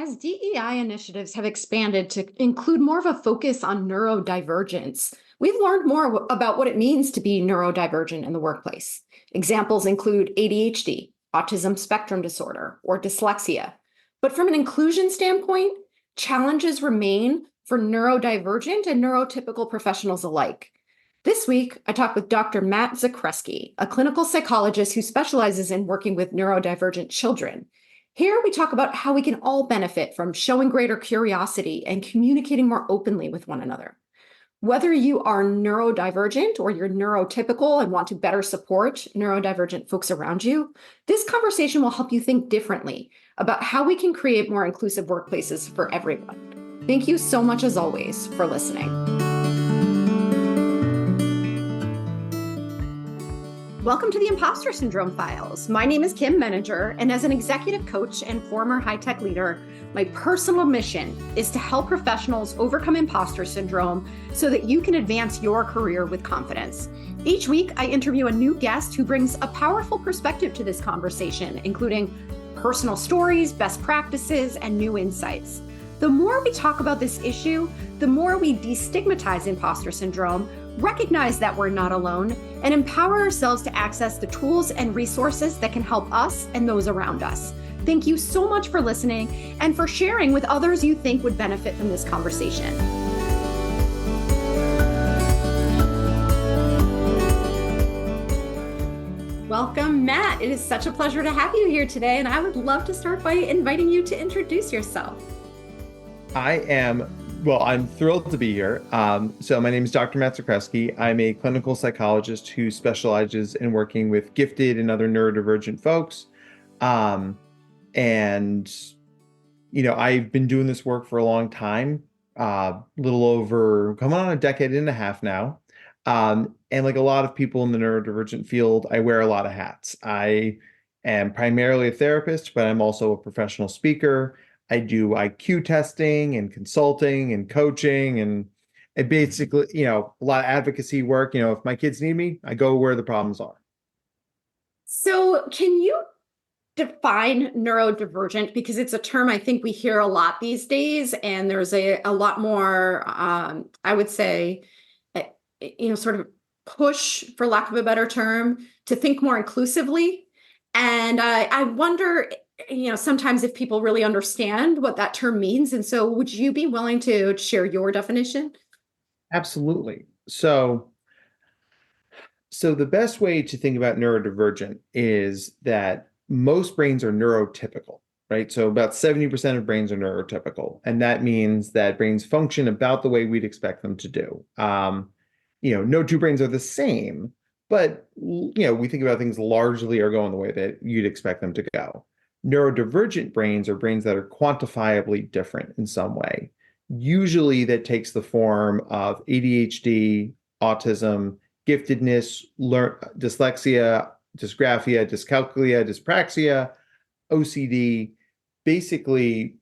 As DEI initiatives have expanded to include more of a focus on neurodivergence, we've learned more about what it means to be neurodivergent in the workplace. Examples include ADHD, autism spectrum disorder, or dyslexia. But from an inclusion standpoint, challenges remain for neurodivergent and neurotypical professionals alike. This week, I talked with Dr. Matt Zakreski, a clinical psychologist who specializes in working with neurodivergent children. Here, we talk about how we can all benefit from showing greater curiosity and communicating more openly with one another. Whether you are neurodivergent or you're neurotypical and want to better support neurodivergent folks around you, this conversation will help you think differently about how we can create more inclusive workplaces for everyone. Thank you so much, as always, for listening. Welcome to the Impostor Syndrome Files. My name is Kim Meninger, and as an executive coach and former high-tech leader, my personal mission is to help professionals overcome imposter syndrome so that you can advance your career with confidence. Each week, I interview a new guest who brings a powerful perspective to this conversation, including personal stories, best practices, and new insights. The more we talk about this issue, the more we destigmatize imposter syndrome, recognize that we're not alone, and empower ourselves to access the tools and resources that can help us and those around us. Thank you so much for listening and for sharing with others you think would benefit from this conversation. Welcome, Matt. It is such a pleasure to have you here today, and I would love to start by inviting you to introduce yourself. I'm thrilled to be here. So my name is Dr. Matt Zakreski. I'm a clinical psychologist who specializes in working with gifted and other neurodivergent folks. I've been doing this work for a long time, little over coming on a decade and a half now. And like a lot of people in the neurodivergent field, I wear a lot of hats. I am primarily a therapist, but I'm also a professional speaker. I do IQ testing and consulting and coaching and basically, a lot of advocacy work. If my kids need me, I go where the problems are. So can you define neurodivergent? Because it's a term I think we hear a lot these days, and there's a lot more, I would say, sort of push, for lack of a better term, to think more inclusively. And I wonder, sometimes if people really understand what that term means. And so would you be willing to share your definition? Absolutely. So the best way to think about neurodivergent is that most brains are neurotypical, right? So about 70% of brains are neurotypical. And that means that brains function about the way we'd expect them to do. No two brains are the same, but, we think about things largely are going the way that you'd expect them to go. Neurodivergent brains are brains that are quantifiably different in some way. Usually that takes the form of ADHD, autism, giftedness, dyslexia, dysgraphia, dyscalculia, dyspraxia, OCD. Basically,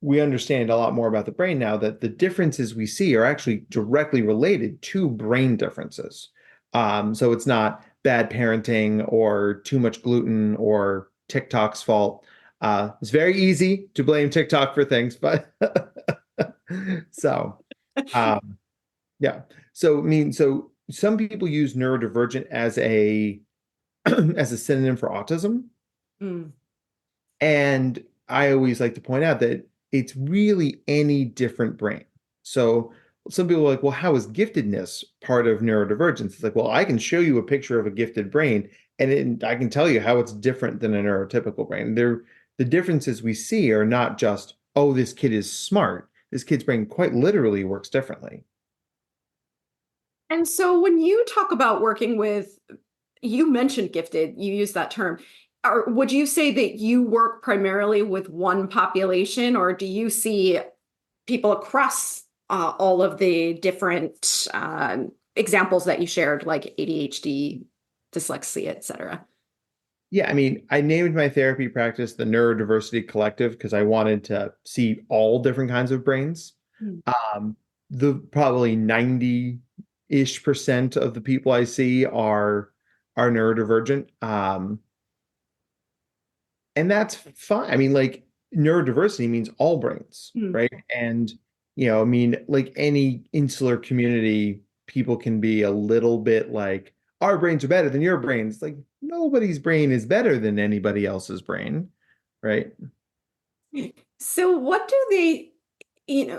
we understand a lot more about the brain now that the differences we see are actually directly related to brain differences. So it's not bad parenting or too much gluten or TikTok's fault. It's very easy to blame TikTok for things, but yeah. So some people use neurodivergent as a synonym for autism. And I always like to point out that it's really any different brain. So some people are like, well, how is giftedness part of neurodivergence? It's like, well, I can show you a picture of a gifted brain and I can tell you how it's different than a neurotypical brain. The differences we see are not just, oh, this kid is smart. This kid's brain quite literally works differently. And so when you talk about working with, you mentioned gifted, you use that term. Or would you say that you work primarily with one population, or do you see people across all of the different examples that you shared, like ADHD, dyslexia, et cetera? Yeah, I named my therapy practice the Neurodiversity Collective because I wanted to see all different kinds of brains. The probably 90-ish% of the people I see are neurodivergent. And that's fine. neurodiversity means all brains, Hmm. right? And, I mean, like any insular community, people can be a little bit like, our brains are better than your brains. Like nobody's brain is better than anybody else's brain, right? So what do they,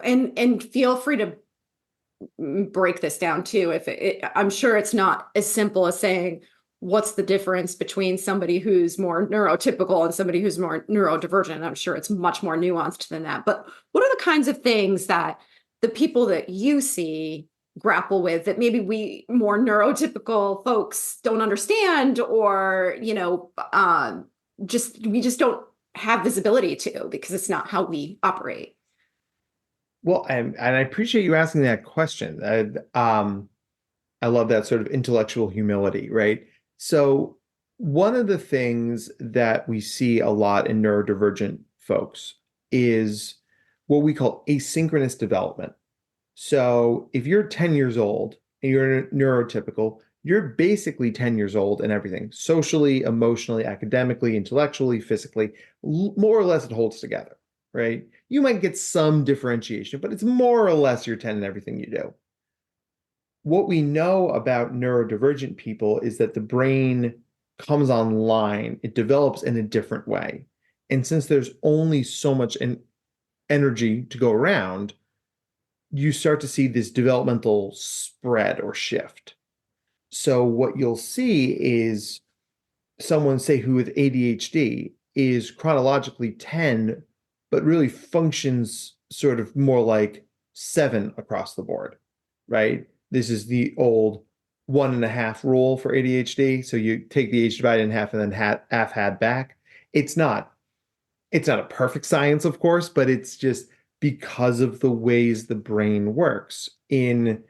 and feel free to break this down too. I'm sure it's not as simple as saying, what's the difference between somebody who's more neurotypical and somebody who's more neurodivergent? I'm sure it's much more nuanced than that. But what are the kinds of things that the people that you see grapple with that maybe we more neurotypical folks don't understand, or, we just don't have visibility to because it's not how we operate? Well, and I appreciate you asking that question. I love that sort of intellectual humility, right? So, one of the things that we see a lot in neurodivergent folks is what we call asynchronous development. So, if you're 10 years old and you're neurotypical, you're basically 10 years old and everything, socially, emotionally, academically, intellectually, physically, more or less it holds together, right? You might get some differentiation, but it's more or less you're 10 in everything you do. What we know about neurodivergent people is that the brain comes online, it develops in a different way. And since there's only so much energy to go around, you start to see this developmental spread or shift. So what you'll see is someone, say, who with ADHD is chronologically 10, but really functions sort of more like 7 across the board, right? This is the old 1.5 rule for ADHD. So you take the age divided in half and then half had back. It's not it's not a perfect science, of course, but it's just because of the ways the brain works in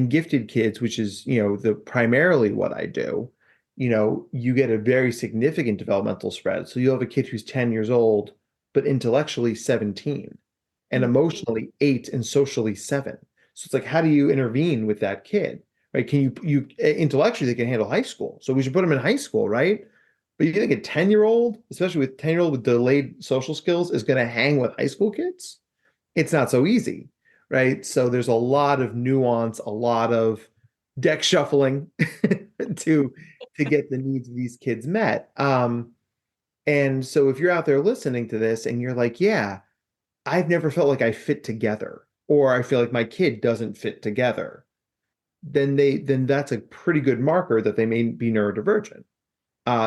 gifted kids, which is, the primarily what I do, you get a very significant developmental spread. So you'll have a kid who's 10 years old, but intellectually 17 and emotionally 8 and socially 7. So it's like, how do you intervene with that kid? Right? Can you intellectually they can handle high school. So we should put them in high school, right? But you think a 10-year-old, especially with 10-year-old with delayed social skills, is going to hang with high school kids? It's not so easy, right? So there's a lot of nuance, a lot of deck shuffling to to get the needs of these kids met. And so if you're out there listening to this and you're like, yeah, I've never felt like I fit together, or I feel like my kid doesn't fit together, then that's a pretty good marker that they may be neurodivergent,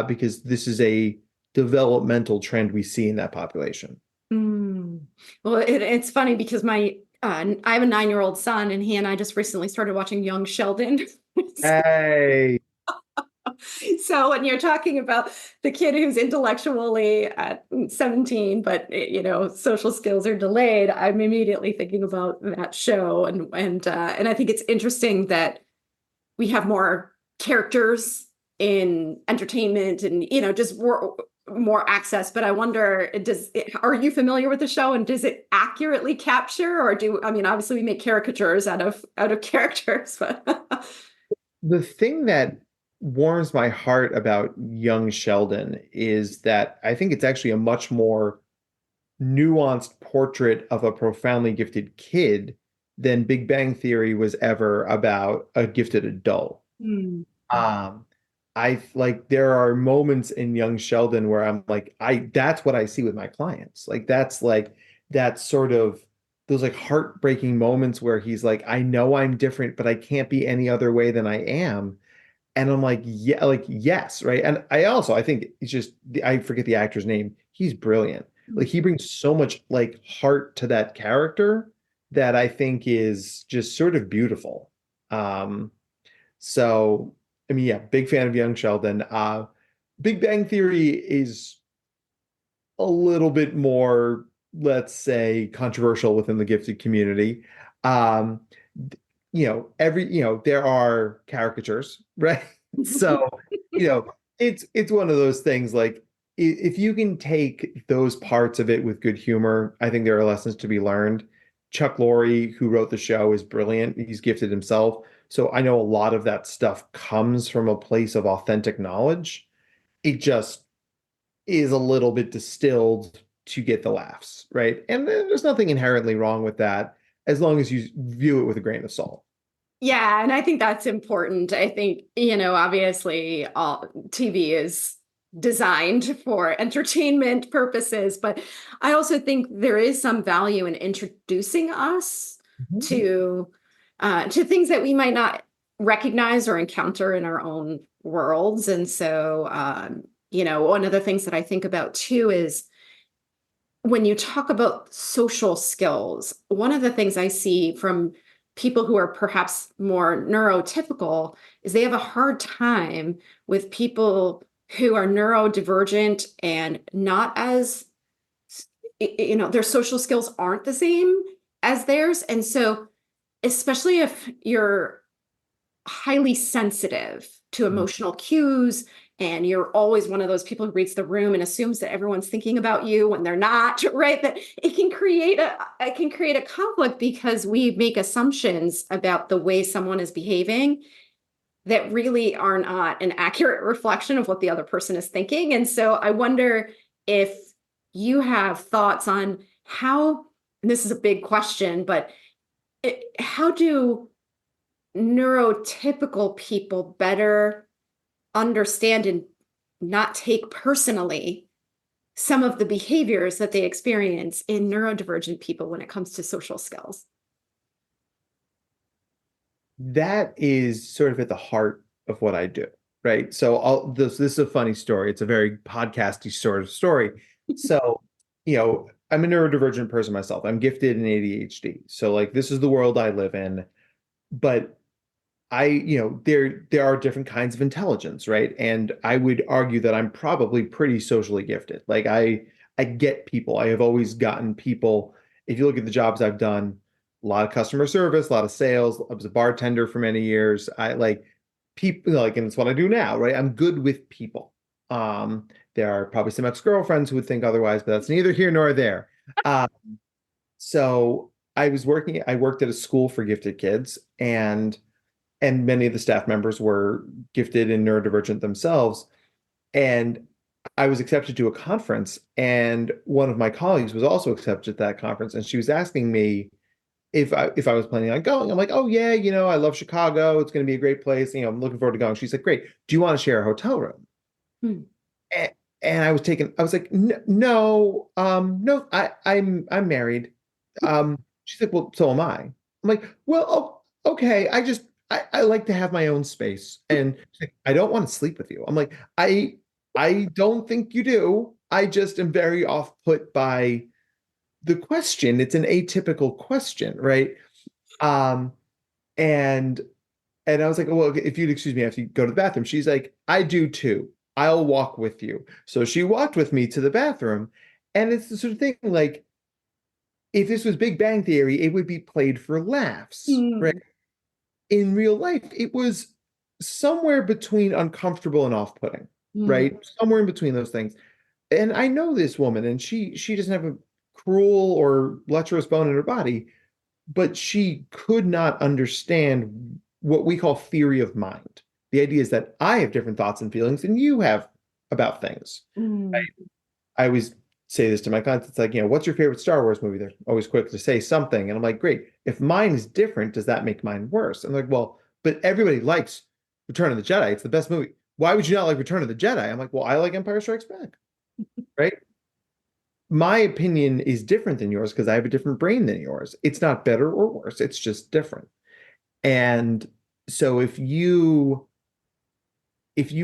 because this is a developmental trend we see in that population. Mm. Well, it's funny because I have a 9-year-old son, and he and I just recently started watching Young Sheldon. Hey, So when you're talking about the kid who's intellectually at 17, but social skills are delayed, I'm immediately thinking about that show, and I think it's interesting that we have more characters in entertainment and just more access. But I wonder, are you familiar with the show, and does it accurately capture, or obviously we make caricatures out of characters, but the thing that warms my heart about Young Sheldon is that I think it's actually a much more nuanced portrait of a profoundly gifted kid than Big Bang Theory was ever about a gifted adult. Hmm. Um, I like there are moments in Young Sheldon where I'm like, that's what I see with my clients. That's sort of those like heartbreaking moments where he's like, I know I'm different, but I can't be any other way than I am. And I'm like, yeah, like, yes, right. And I think it's just I forget the actor's name. He's brilliant. Like he brings so much like heart to that character that I think is just sort of beautiful. Um, so I mean, yeah, big fan of Young Sheldon. Big Bang Theory is a little bit more, let's say, controversial within the gifted community. Um, there are caricatures, right? So, it's one of those things like if you can take those parts of it with good humor, I think there are lessons to be learned. Chuck Lorre, who wrote the show, is brilliant. He's gifted himself. So I know a lot of that stuff comes from a place of authentic knowledge. It just is a little bit distilled to get the laughs, right? And there's nothing inherently wrong with that as long as you view it with a grain of salt. Yeah, and I think that's important. I think, obviously all TV is designed for entertainment purposes, but I also think there is some value in introducing us Mhm. to things that we might not recognize or encounter in our own worlds. And so, one of the things that I think about too is when you talk about social skills, one of the things I see from people who are perhaps more neurotypical is they have a hard time with people who are neurodivergent and not as, their social skills aren't the same as theirs. And so, especially if you're highly sensitive to emotional cues and you're always one of those people who reads the room and assumes that everyone's thinking about you when they're not, right? That it can create a conflict because we make assumptions about the way someone is behaving that really are not an accurate reflection of what the other person is thinking. And so I wonder if you have thoughts on how, and this is a big question, but how do neurotypical people better understand and not take personally some of the behaviors that they experience in neurodivergent people when it comes to social skills? That is sort of at the heart of what I do, right? So this is a funny story. It's a very podcasty sort of story. So, I'm a neurodivergent person myself. I'm gifted in ADHD. So like this is the world I live in. But there are different kinds of intelligence, right? And I would argue that I'm probably pretty socially gifted. Like I get people. I have always gotten people. If you look at the jobs I've done, a lot of customer service, a lot of sales. I was a bartender for many years. I like people, like, and it's what I do now, right? I'm good with people. There are probably some ex-girlfriends who would think otherwise, but that's neither here nor there. Um, so I worked at a school for gifted kids, and many of the staff members were gifted and neurodivergent themselves. And I was accepted to a conference, and one of my colleagues was also accepted to that conference, and she was asking me if I was planning on going. I'm like, oh yeah, I love Chicago. It's going to be a great place. I'm looking forward to going. She's like, great. Do you want to share a hotel room? Hmm. And I was like, no, no, I'm married. She's like, well, so am I. I'm like, well, oh, okay. I like to have my own space. And she's like, I don't want to sleep with you. I'm like, I don't think you do. I just am very off put by the question. It's an atypical question, right? Um, and and I was like, well, okay, if you'd excuse me, I have to go to the bathroom. She's like, I do too. I'll walk with you. So she walked with me to the bathroom. And it's the sort of thing like, if this was Big Bang Theory, it would be played for laughs, right? Hmm. In real life, it was somewhere between uncomfortable and off-putting, Hmm. right? Somewhere in between those things. And I know this woman, and she doesn't have a cruel or lecherous bone in her body, but she could not understand what we call theory of mind. The idea is that I have different thoughts and feelings than you have about things. Hmm. I always say this to my clients. It's like, what's your favorite Star Wars movie? They're always quick to say something. And I'm like, great. If mine is different, does that make mine worse? I'm like, well, but everybody likes Return of the Jedi. It's the best movie. Why would you not like Return of the Jedi? I'm like, well, I like Empire Strikes Back, right? My opinion is different than yours because I have a different brain than yours. It's not better or worse. It's just different. And so if you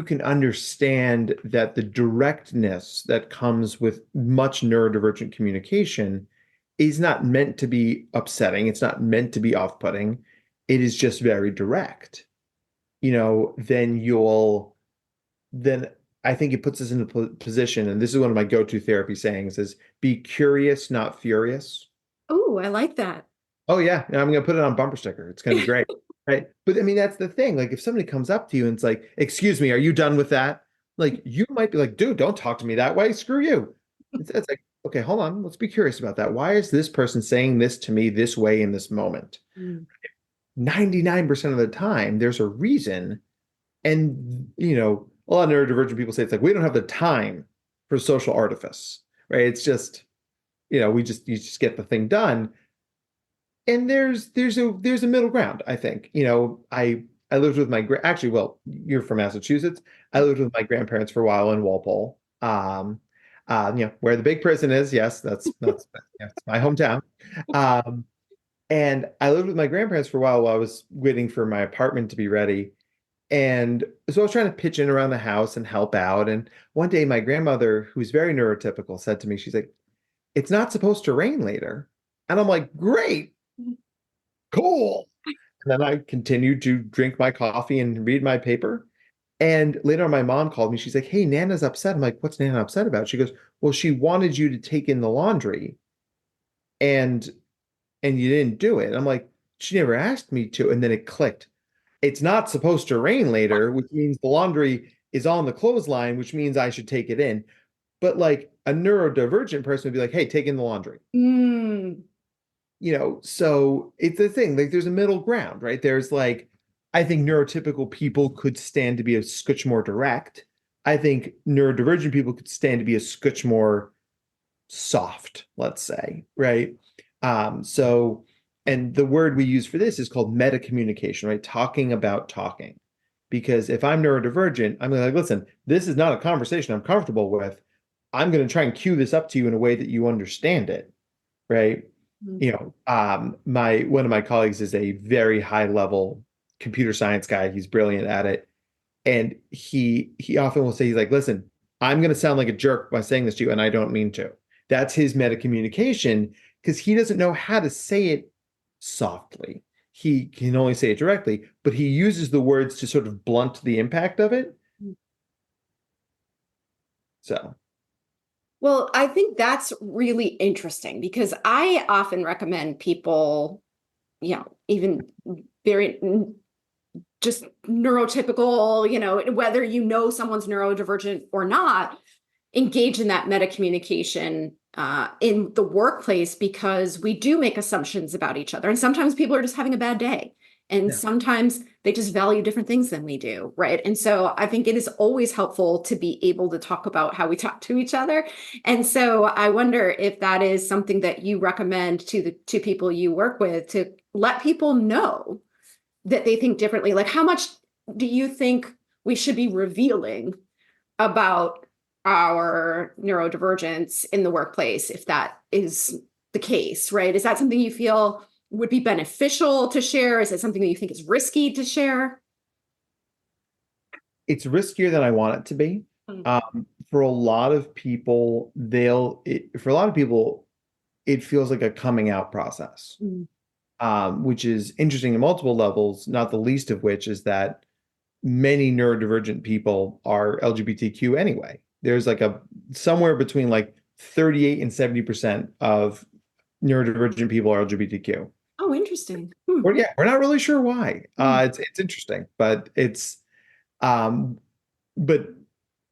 can understand that the directness that comes with much neurodivergent communication is not meant to be upsetting, it's not meant to be off-putting, it is just very direct, then then I think it puts us in a position, and this is one of my go-to therapy sayings, is be curious, not furious. Oh, I like that. Oh yeah, and I'm gonna put it on bumper sticker. It's gonna be great, right? But I mean, that's the thing. Like, if somebody comes up to you and it's like, "Excuse me, are you done with that?" Like, you might be like, "Dude, don't talk to me that way. Screw you." It's like, okay, hold on. Let's be curious about that. Why is this person saying this to me this way in this moment? Hmm. 99% of the time, there's a reason. And a lot of neurodivergent people say it's like we don't have the time for social artifice, right? It's just you just get the thing done. And there's a middle ground, I think. I lived with actually, well, you're from Massachusetts. I lived with my grandparents for a while in Walpole. Where the big prison is. Yes, that's yeah, it's my hometown. Um, and I lived with my grandparents for a while I was waiting for my apartment to be ready. And so I was trying to pitch in around the house and help out. And one day my grandmother, who's very neurotypical, said to me, she's like, "It's not supposed to rain later." And I'm like, "Great, cool." And then I continued to drink my coffee and read my paper. And later on, my mom called me. She's like, "Hey, Nana's upset." I'm like, "What's Nana upset about?" She goes, "Well, she wanted you to take in the laundry and you didn't do it." I'm like, "She never asked me to." And then it clicked. It's not supposed to rain later, which means the laundry is on the clothesline, which means I should take it in. But like a neurodivergent person would be like, "Hey, take in the laundry." Mm. So it's the thing, like there's a middle ground, right? There's like, I think neurotypical people could stand to be a scotch more direct. I think neurodivergent people could stand to be a scotch more soft, let's say, right? So, and the word we use for this is called meta communication, right? Talking about talking. Because if I'm neurodivergent, I'm like, listen, this is not a conversation I'm comfortable with. I'm going to try and cue this up to you in a way that you understand it, right? My one of my colleagues is a very high level computer science guy. He's brilliant at it. And he often will say, he's like, "Listen, I'm going to sound like a jerk by saying this to you, and I don't mean to." That's his meta communication because he doesn't know how to say it softly. He can only say it directly, but he uses the words to sort of blunt the impact of it. So, Well, I think that's really interesting because I often recommend people, even very just neurotypical, whether someone's neurodivergent or not, engage in that meta communication in the workplace because we do make assumptions about each other. And sometimes people are just having a bad day. And sometimes they just value different things than we do, right? And so I think it is always helpful to be able to talk about how we talk to each other. And so I wonder if that is something that you recommend to people you work with, to let people know that they think differently. Like, how much do you think we should be revealing about our neurodivergence in the workplace, if that is the case, right? Is that something you feel would be beneficial to share? Is it something that you think is risky to share? it's riskier than I want it to be. For a lot of people, it feels like a coming out process, Mm. which is interesting in multiple levels, not the least of which is that many neurodivergent people are LGBTQ anyway. There's like somewhere between like 38 and 70% of neurodivergent people are LGBTQ. Oh, interesting. We're not really sure why. It's interesting, but um, but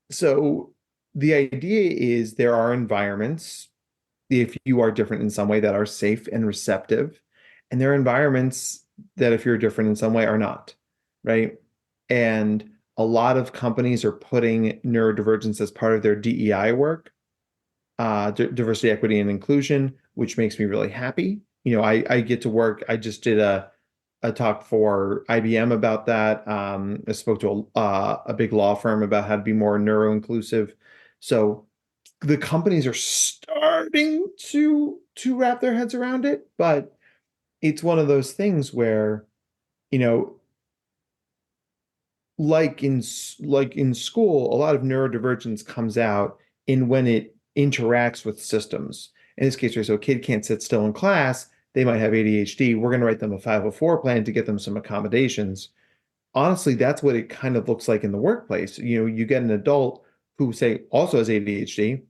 so the idea is there are environments, if you are different in some way, that are safe and receptive, and there are environments that if you're different in some way are not, right? And a lot of companies are putting neurodivergence as part of their DEI work, diversity, equity, and inclusion, which makes me really happy. I get to work. I just did a talk for IBM about that. I spoke to a big law firm about how to be more neuro inclusive. So the companies are starting to wrap their heads around it, but it's one of those things where, you know, like in school, a lot of neurodivergence comes out in when it interacts with systems. In this case, right, so a kid can't sit still in class, they might have ADHD. We're going to write them a 504 plan to get them some accommodations. Honestly, that's what it kind of looks like in the workplace. You get an adult who say also has ADHD,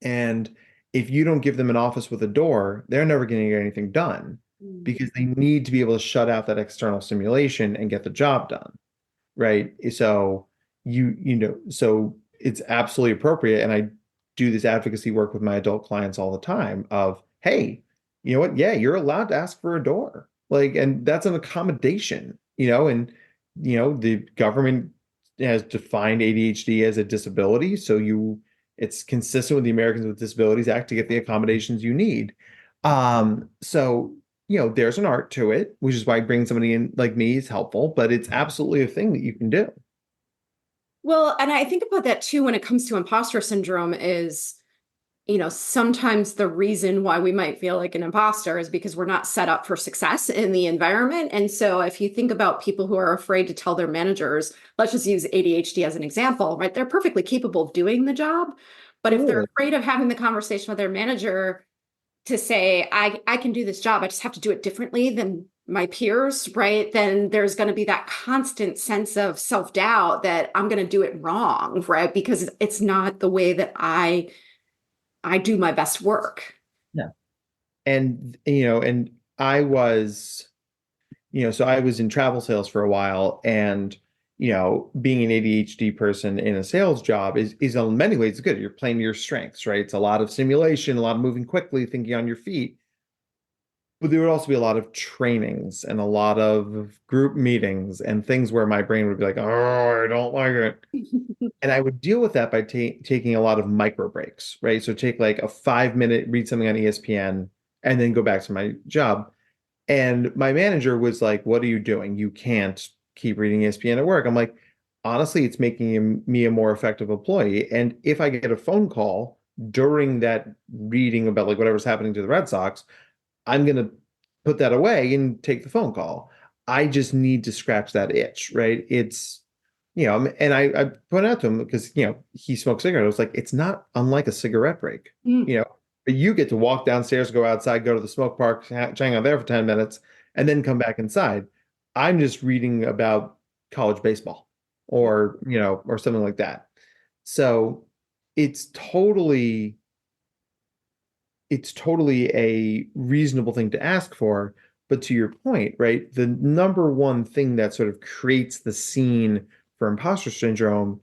and if you don't give them an office with a door, they're never going to get anything done because they need to be able to shut out that external stimulation and get the job done. Right. So so it's absolutely appropriate. And I do this advocacy work with my adult clients all the time of, hey, you know what? Yeah, you're allowed to ask for a door. And that's an accommodation, and the government has defined ADHD as a disability. So It's consistent with the Americans with Disabilities Act to get the accommodations you need. So, there's an art to it, which is why bringing somebody in like me is helpful, but it's absolutely a thing that you can do. Well, and I think about that too when it comes to imposter syndrome is, sometimes the reason why we might feel like an imposter is because we're not set up for success in the environment. And so if you think about people who are afraid to tell their managers, let's just use ADHD as an example, right? They're perfectly capable of doing the job. But if they're afraid of having the conversation with their manager to say, I can do this job, I just have to do it differently than my peers, right? Then there's going to be that constant sense of self-doubt that I'm going to do it wrong, right? Because it's not the way that I do my best work. Yeah. And I was, so I was in travel sales for a while, and being an ADHD person in a sales job is in many ways good. You're playing to your strengths, right? It's a lot of simulation, a lot of moving quickly, thinking on your feet. But there would also be a lot of trainings and a lot of group meetings and things where my brain would be like, oh, I don't like it. And I would deal with that by taking a lot of micro breaks, right? So take like a 5 minute, read something on ESPN, and then go back to my job. And my manager was like, what are you doing? You can't keep reading ESPN at work. I'm like, honestly, it's making me a more effective employee. And if I get a phone call during that reading about like whatever's happening to the Red Sox, I'm going to put that away and take the phone call. I just need to scratch that itch, right? It's, and I point out to him because, he smokes cigarettes. I was like, it's not unlike a cigarette break, but you get to walk downstairs, go outside, go to the smoke park, hang out there for 10 minutes, and then come back inside. I'm just reading about college baseball or something like that. So it's totally a reasonable thing to ask for. But to your point, right, the number one thing that sort of creates the scene for imposter syndrome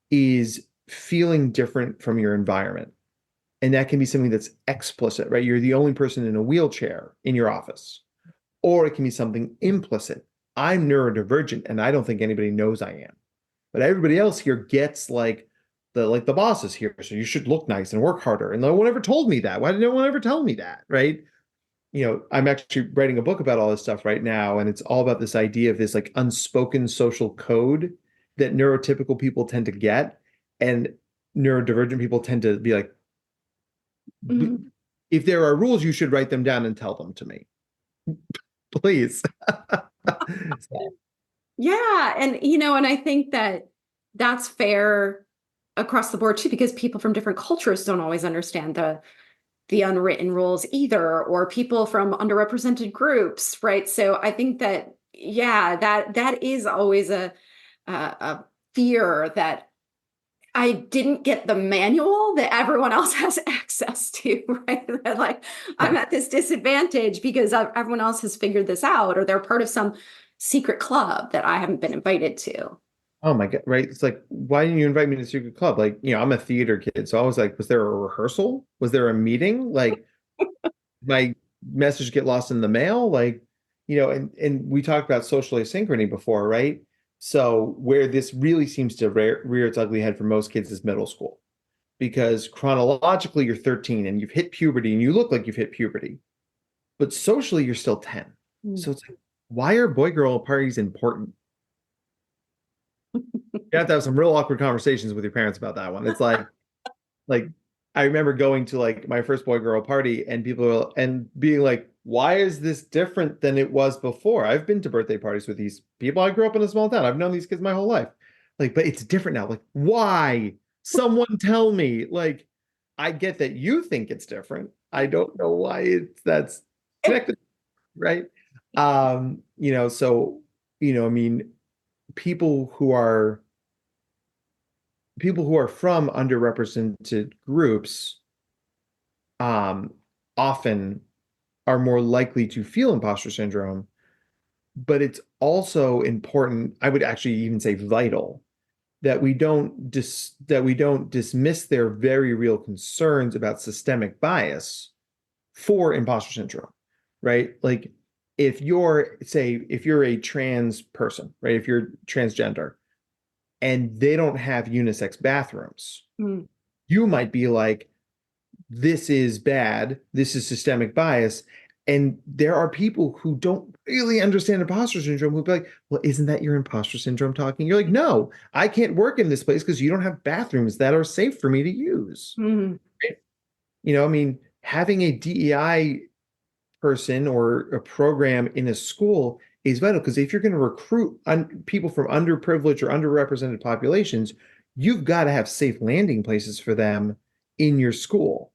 is feeling different from your environment. And that can be something that's explicit, right? You're the only person in a wheelchair in your office. Or it can be something implicit. I'm neurodivergent and I don't think anybody knows I am. But everybody else here gets the boss is here, so you should look nice and work harder. And no one ever told me that. Why did no one ever tell me that? Right. I'm actually writing a book about all this stuff right now, and it's all about this idea of this like unspoken social code that neurotypical people tend to get, and neurodivergent people tend to be like, Mhm. if there are rules, you should write them down and tell them to me, please. Yeah. And I think that that's fair across the board too, because people from different cultures don't always understand the unwritten rules either, or people from underrepresented groups, right? So I think that, yeah, that is always a fear that I didn't get the manual that everyone else has access to, right? That like I'm at this disadvantage because everyone else has figured this out, or they're part of some secret club that I haven't been invited to. Oh my God, right? It's like, why didn't you invite me to Secret Club? Like, I'm a theater kid. So I was like, was there a rehearsal? Was there a meeting? Like, my message get lost in the mail? Like, and we talked about social asynchrony before, right? So where this really seems to rear its ugly head for most kids is middle school. Because chronologically, you're 13 and you've hit puberty and you look like you've hit puberty. But socially, you're still 10. Mm. So it's like, why are boy-girl parties important? You have to have some real awkward conversations with your parents about that one. It's like I remember going to like my first boy girl party and people and being like, why is this different than it was before? I've been to birthday parties with these people. I grew up in a small town. I've known these kids my whole life. Like, but it's different now. Like, why? Someone tell me. Like, I get that you think it's different. I don't know why that's connected, right? So I mean, people who are from underrepresented groups often are more likely to feel imposter syndrome, but it's also important, I would actually even say vital, that we don't dismiss their very real concerns about systemic bias for imposter syndrome, right? Like if you're a trans person, right? If you're transgender and they don't have unisex bathrooms, Mm. You might be like, this is bad, this is systemic bias. And there are people who don't really understand imposter syndrome who'll be like, well, isn't that your imposter syndrome talking? You're like, no, I can't work in this place because you don't have bathrooms that are safe for me to use. Mhm. I mean, having a DEI person or a program in a school is vital because if you're going to recruit people from underprivileged or underrepresented populations, you've got to have safe landing places for them in your school.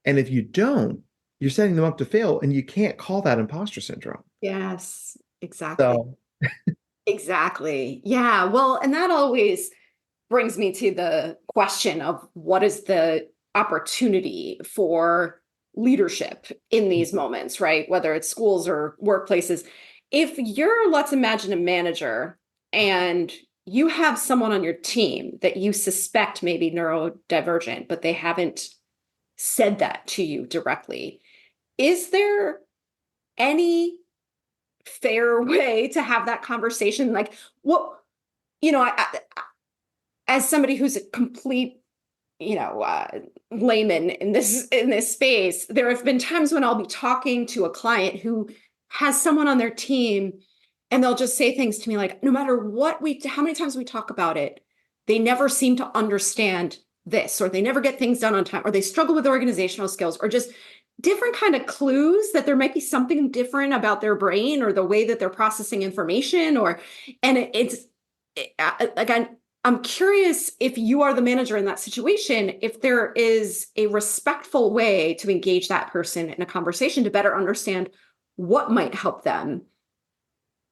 And if you don't, you're setting them up to fail, and you can't call that imposter syndrome. Yes, exactly. So, Exactly. Yeah. Well, and that always brings me to the question of what is the opportunity for leadership in these moments, right? Whether it's schools or workplaces. If you're, let's imagine, a manager and you have someone on your team that you suspect may be neurodivergent, but they haven't said that to you directly, is there any fair way to have that conversation? Like, what, as somebody who's a complete, layman in this space, there have been times when I'll be talking to a client who has someone on their team, and they'll just say things to me like, no matter how many times we talk about it, they never seem to understand this, or they never get things done on time, or they struggle with organizational skills, or just different kind of clues that there might be something different about their brain or the way that they're processing information. And like, I'm curious, if you are the manager in that situation, if there is a respectful way to engage that person in a conversation to better understand what might help them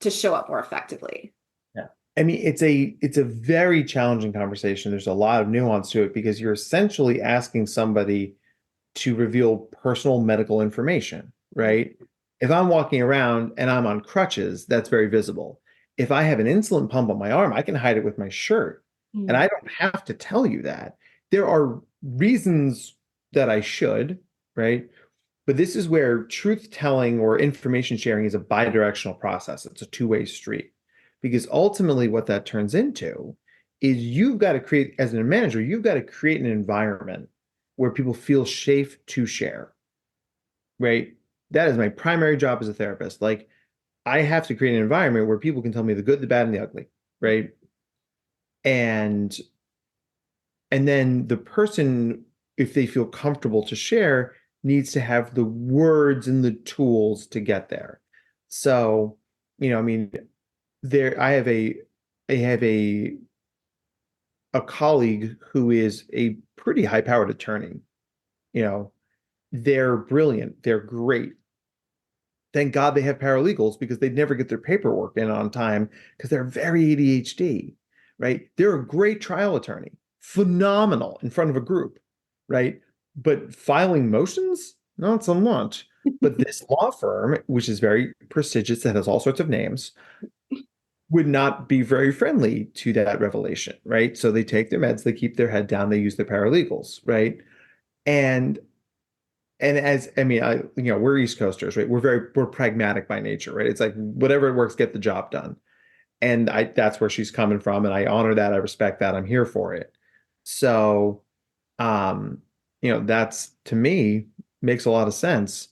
to show up more effectively. yeah. I mean, it's a very challenging conversation. There's a lot of nuance to it because you're essentially asking somebody to reveal personal medical information, right? If I'm walking around and I'm on crutches, that's very visible. If I have an insulin pump on my arm, I can hide it with my shirt. And Mm. I don't have to tell you that. There are reasons that I should, right? But this is where truth telling or information sharing is a bidirectional process. It's a two-way street. Because ultimately, what that turns into is you've got to create, as a manager, you've got to create an environment where people feel safe to share, right? That is my primary job as a therapist. Like, I have to create an environment where people can tell me the good, the bad, and the ugly, right? And and then the person, if they feel comfortable to share, needs to have the words and the tools to get there. So, I mean, there I have a colleague who is a pretty high-powered attorney. You know, they're brilliant, they're great. Thank God they have paralegals because they'd never get their paperwork in on time because they're very ADHD, right? They're a great trial attorney, phenomenal in front of a group, right? But filing motions, not so much. But this law firm, which is very prestigious, that has all sorts of names, would not be very friendly to that revelation, right? So they take their meds, they keep their head down, they use their paralegals, right? And as I mean, we're East Coasters, right? We're pragmatic by nature, right? It's like whatever it works, get the job done. And that's where she's coming from, and I honor that, I respect that, I'm here for it. So, um, that's to me makes a lot of sense.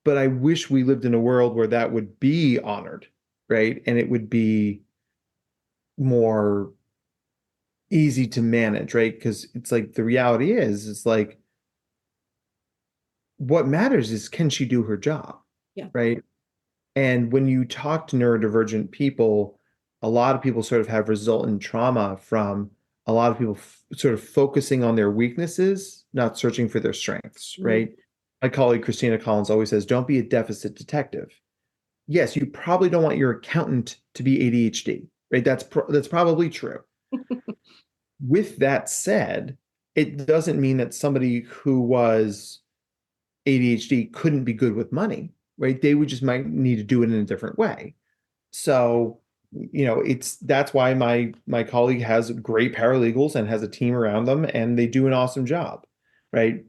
But I wish we lived in a world where that would be honored, right? And it would be more easy to manage, right? Because it's like the reality is, it's like what matters is can she do her job, Yeah. right? And when you talk to neurodivergent people, a lot of people sort of have resultant trauma from a lot of people sort of focusing on their weaknesses, not searching for their strengths, Mm. right? My colleague Christina Collins always says, don't be a deficit detective. Yes, you probably don't want your accountant to be ADHD, right? That's probably true. With that said, it doesn't mean that somebody who was ADHD couldn't be good with money, right? They would just might need to do it in a different way. So, that's why my colleague has great paralegals and has a team around them, and they do an awesome job, right?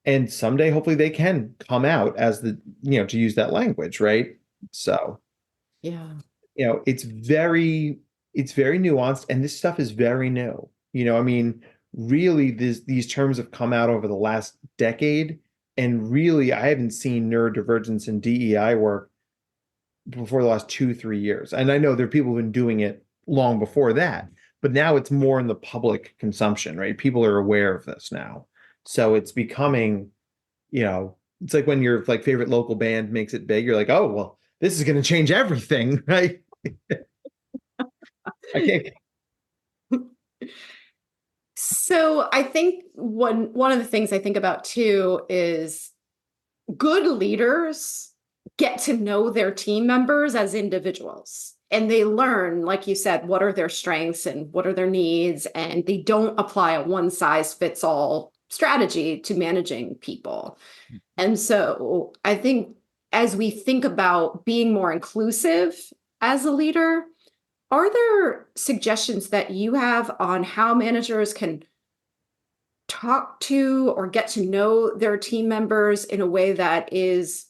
And someday, hopefully, they can come out as to use that language, right? So, Yeah. it's very nuanced, and this stuff is very new. I mean, really these terms have come out over the last decade. And really, I haven't seen neurodivergence in DEI work before the last 2, 3 years. And I know there are people who've been doing it long before that, but now it's more in the public consumption, right? People are aware of this now. So it's becoming, it's like when your like favorite local band makes it big, you're like, oh, well, this is going to change everything, right? I can't. So I think one of the things I think about too is good leaders get to know their team members as individuals, and they learn, like you said, what are their strengths and what are their needs, and they don't apply a one size fits all strategy to managing people. And so I think as we think about being more inclusive as a leader, are there suggestions that you have on how managers can talk to or get to know their team members in a way that is,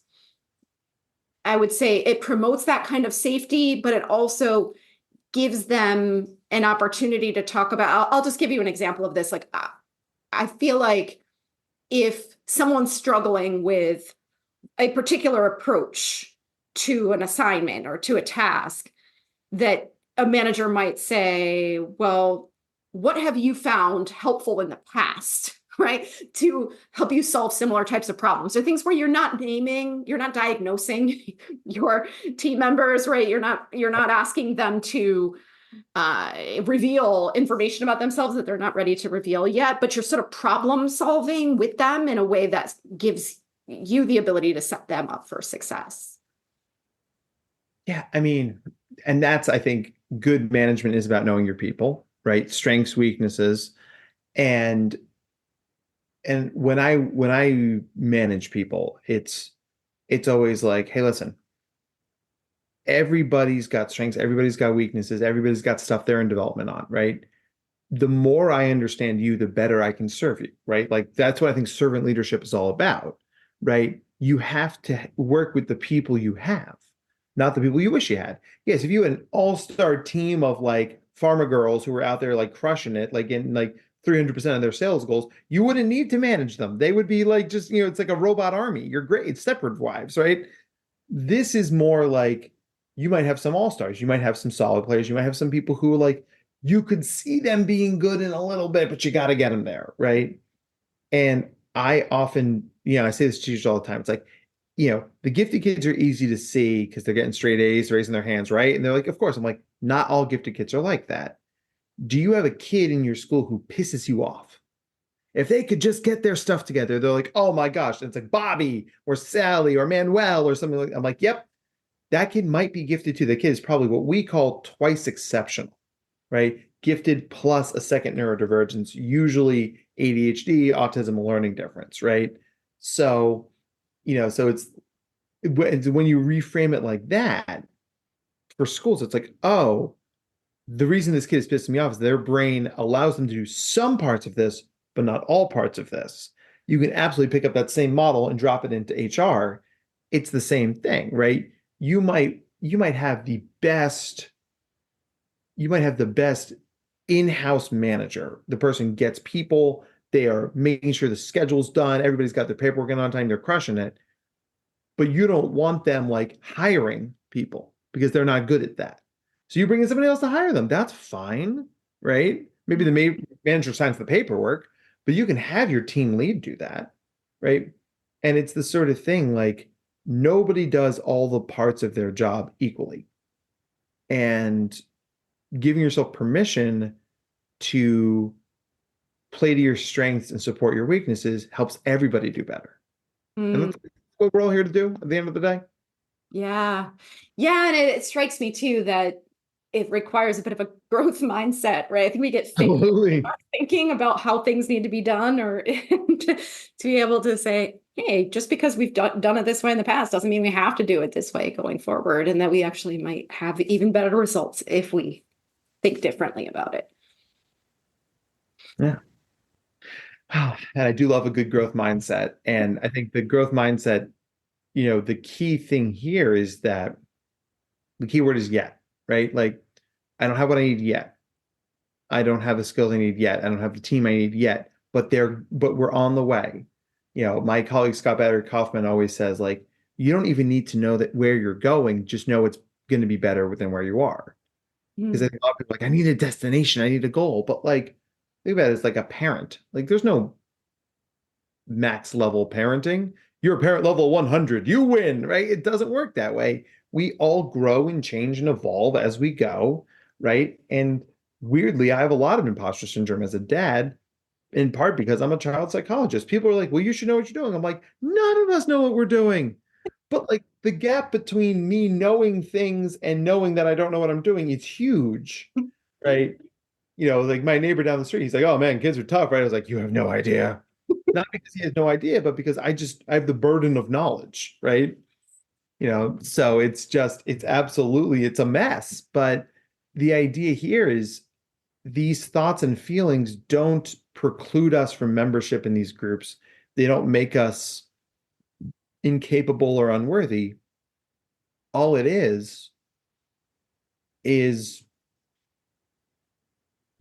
I would say, it promotes that kind of safety, but it also gives them an opportunity to talk about, I'll just give you an example of this. Like, I feel like if someone's struggling with a particular approach to an assignment or to a task, that a manager might say, well, what have you found helpful in the past, right? To help you solve similar types of problems. So things where you're not naming, you're not diagnosing your team members, right? You're not asking them to reveal information about themselves that they're not ready to reveal yet, but you're sort of problem solving with them in a way that gives you the ability to set them up for success. Yeah, I mean, and that's, I think, good management is about knowing your people, right? Strengths, weaknesses. And when I manage people, it's always like, hey, listen, everybody's got strengths, everybody's got weaknesses, everybody's got stuff they're in development on, right? The more I understand you, the better I can serve you, right? Like that's what I think servant leadership is all about, right? You have to work with the people you have, not the people you wish you had. Yes, if you had an all-star team of like farmer girls who were out there like crushing it, like in like 300% of their sales goals, you wouldn't need to manage them. They would be like just, it's like a robot army. You're great. It's Stepford Wives, right? This is more like you might have some all-stars, you might have some solid players, you might have some people who like you could see them being good in a little bit, but you got to get them there, right? And I often, I say this to teachers all the time. It's like, the gifted kids are easy to see because they're getting straight A's, raising their hands, right? And they're like, of course. I'm like, not all gifted kids are like that. Do you have a kid in your school who pisses you off? If they could just get their stuff together, they're like, oh my gosh. And it's like Bobby or Sally or Manuel or something like that. I'm like, yep, that kid might be gifted too. The kid is probably what we call twice exceptional, right? Gifted plus a second neurodivergence, usually ADHD, autism, a learning difference, right? So, so it's when you reframe it like that for schools, it's like, oh, the reason this kid is pissing me off is their brain allows them to do some parts of this, but not all parts of this. You can absolutely pick up that same model and drop it into HR. It's the same thing, right? You might have the best in-house manager. The person gets people, they are making sure the schedule's done, everybody's got their paperwork in on time, they're crushing it. But you don't want them like hiring people because they're not good at that. So you bring in somebody else to hire them. That's fine, right? Maybe the manager signs the paperwork, but you can have your team lead do that, right? And it's the sort of thing like nobody does all the parts of their job equally. And giving yourself permission to play to your strengths and support your weaknesses helps everybody do better. And that's what we're all here to do at the end of the day. Yeah. Yeah. And it strikes me too that it requires a bit of a growth mindset, right? I think we get thinking about how things need to be done, or to be able to say, hey, just because we've done it this way in the past doesn't mean we have to do it this way going forward, and that we actually might have even better results if we think differently about it. Yeah. And I do love a good growth mindset. And I think the growth mindset, the key thing here is that the key word is yet, right? Like, I don't have what I need yet. I don't have the skills I need yet. I don't have the team I need yet, but we're on the way. My colleague Scott Bader Kaufman always says, like, you don't even need to know that where you're going, just know it's going to be better than where you are. Because I think a lot of people are like, I need a destination, I need a goal. But like, think about it as like a parent. Like, there's no max level parenting. You're a parent level 100, you win, right? It doesn't work that way. We all grow and change and evolve as we go, right? And weirdly, I have a lot of imposter syndrome as a dad, in part because I'm a child psychologist. People are like, well, you should know what you're doing. I'm like, none of us know what we're doing. But like, the gap between me knowing things and knowing that I don't know what I'm doing is huge, right? Like my neighbor down the street, he's like, oh man, kids are tough, right? I was like, you have no idea. Not because he has no idea, but because I have the burden of knowledge, right? So it's absolutely, it's a mess. But the idea here is these thoughts and feelings don't preclude us from membership in these groups. They don't make us incapable or unworthy. All it is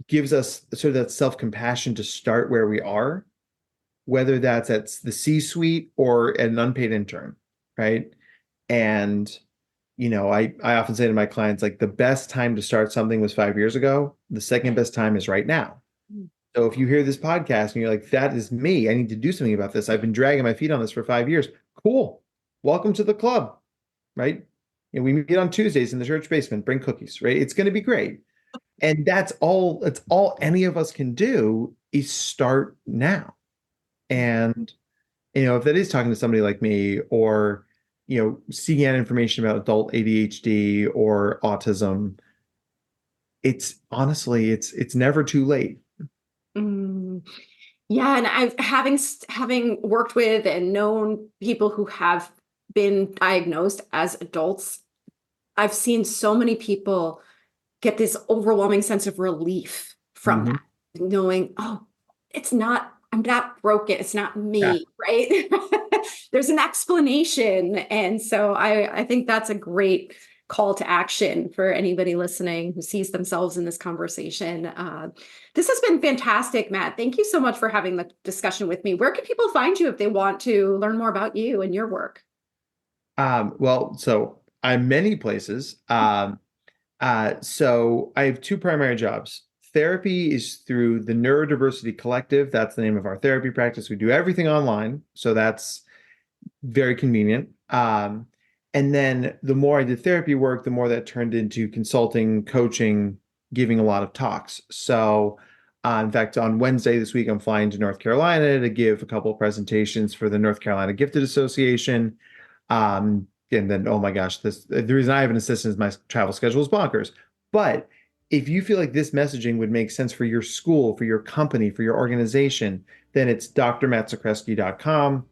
gives us sort of that self-compassion to start where we are, whether that's at the C-suite or an unpaid intern, right? And, I often say to my clients, like, the best time to start something was 5 years ago. The second best time is right now. So if you hear this podcast and you're like, that is me, I need to do something about this. I've been dragging my feet on this for 5 years. Cool. Welcome to the club, right? We meet on Tuesdays in the church basement, bring cookies, right? It's going to be great. And that's all any of us can do is start now. And, if that is talking to somebody like me, or, seeking out information about adult ADHD or autism, it's honestly, it's never too late. Yeah. And having worked with and known people who have been diagnosed as adults, I've seen so many people get this overwhelming sense of relief from that, knowing, oh, I'm not broken. It's not me, right? There's an explanation. And so I think that's a great call to action for anybody listening who sees themselves in this conversation. This has been fantastic, Matt. Thank you so much for having the discussion with me. Where can people find you if they want to learn more about you and your work? Well, so I'm many places. So I have two primary jobs. Therapy is through the Neurodiversity Collective. That's the name of our therapy practice. We do everything online, so that's very convenient. And then the more I did therapy work, the more that turned into consulting, coaching, giving a lot of talks. So in fact, on Wednesday this week, I'm flying to North Carolina to give a couple of presentations for the North Carolina Gifted Association. And then, oh my gosh, the reason I have an assistant is my travel schedule is bonkers. But if you feel like this messaging would make sense for your school, for your company, for your organization, then it's drmattzakreski.com.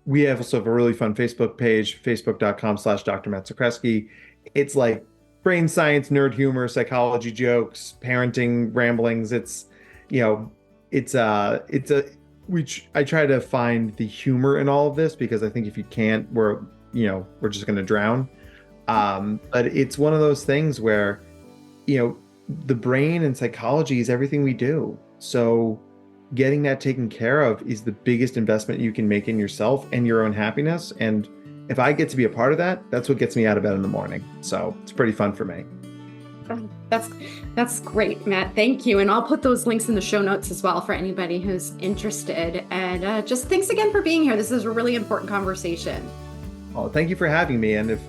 We also have a really fun Facebook page, facebook.com/drmattzakreski. It's like brain science, nerd humor, psychology jokes, parenting ramblings. I try to find the humor in all of this, because I think if you can't, we're just going to drown. But it's one of those things where, the brain and psychology is everything we do. So getting that taken care of is the biggest investment you can make in yourself and your own happiness. And if I get to be a part of that, that's what gets me out of bed in the morning. So it's pretty fun for me. That's great, Matt. Thank you. And I'll put those links in the show notes as well for anybody who's interested. And just thanks again for being here. This is a really important conversation. Oh, thank you for having me. And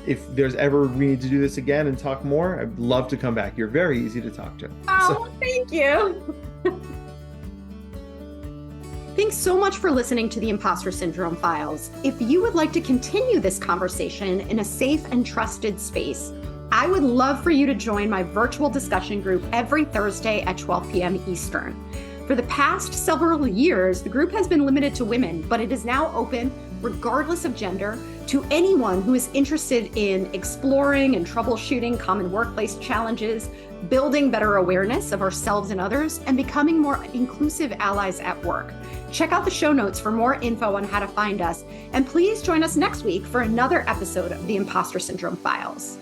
if there's ever we need to do this again and talk more, I'd love to come back. You're very easy to talk to. Oh, thank you. Thanks so much for listening to the Impostor Syndrome Files. If you would like to continue this conversation in a safe and trusted space, I would love for you to join my virtual discussion group every Thursday at 12 p.m. Eastern. For the past several years, the group has been limited to women, but it is now open, regardless of gender, to anyone who is interested in exploring and troubleshooting common workplace challenges, building better awareness of ourselves and others, and becoming more inclusive allies at work. Check out the show notes for more info on how to find us, and please join us next week for another episode of the Impostor Syndrome Files.